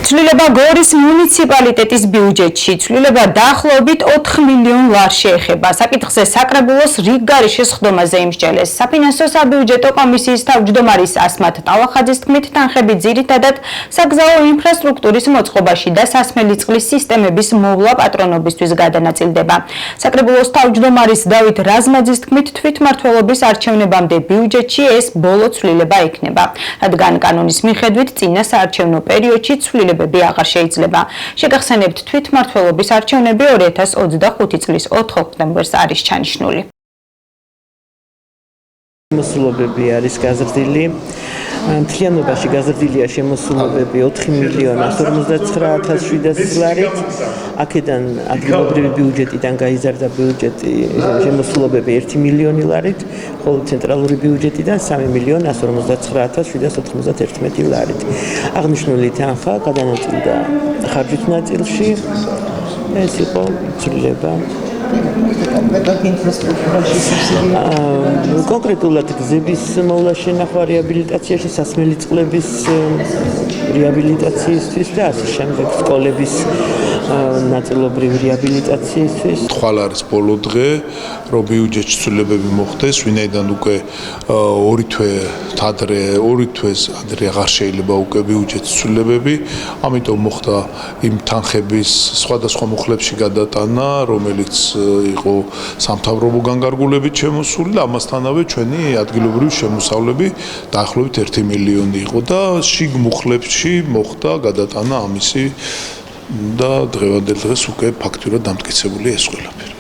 ცვლილება გორის მუნიციპალიტეტის ბიუჯეტში. ცვლილება დაახლოებით 4 მილიონ ლარს შეეხება. საკითხზე საკრებულოს რიგგარიშის სხდომაზე იმსჯელეს. საფინანსო საბიუჯეტო კომისიის თავმჯდომარის ასმათ ტალახაძის თქმით, თანხები ძირითადად საგზაო ინფრასტრუქტურის მოწყობაში და სასმელი წყლის სისტემების მოვლა პატრონობისთვის გადანაწილდება. საკრებულოს თავმჯდომარის დავით რაზმაძის თქმით, თვითმმართველობის არჩევნებამდე ბიუჯეტში ეს ბოლო ცვლილება იქნება, რადგან კანონის მიხედვით წინა საარჩევნო პერიოდში ცვლილებები აღარ შეიძლება. შეგახსენებთ, თვითმმართველობის არჩევნები 2025 წლის 4 ოქტომბერს არის ჩანიშნული. Შემოსულობები არის გაზრდილი. მთლიანობაში გაზრდილია შემოსულობები 4.159.700 ლარით. აქედან ადგილობრივი ბიუჯეტიდან გაიზარდა ბიუჯეტი შემოსულობები 1 მილიონი ლარით, ხოლო ცენტრალური ბიუჯეტიდან 3.159.791 ლარით. აღნიშნული თანხა გადანაწილდა ხარჯით ნაწილში. ეს იყო ცვლილება. კონკრეტულად გზების მოვლა შენახვა რეაბილიტაციაში, სასმელი წყლების რეაბილიტაციისთვის და ასე შემდეგ, სკოლების ნაწილობრივი რეაბილიტაციისთვის. ხვალ არის ბოლო დღე, რომ ბიუჯეტში ცვლილებები მოხდეს, ვინაიდან უკვე ორი თვეს ადრე აღარ შეიძლება უკვე ბიუჯეტის ცვლილებები, ამიტომ მოხდა იმ თანხების სხვადასხვა მუხლებში გადატანა, რომელიც იყო სამთავრობო განკარგულებით შემოსული და ამასთანავე ჩვენი ადგილობრივი შემოსავლები დაახლოებით 1 მილიონი იყო და შიგ მუხლებში მოხდა გადატანა ამისი და დღევანდელ დღეს უკვე ფაქტურად დამტკიცებული ეს ყველაფერი.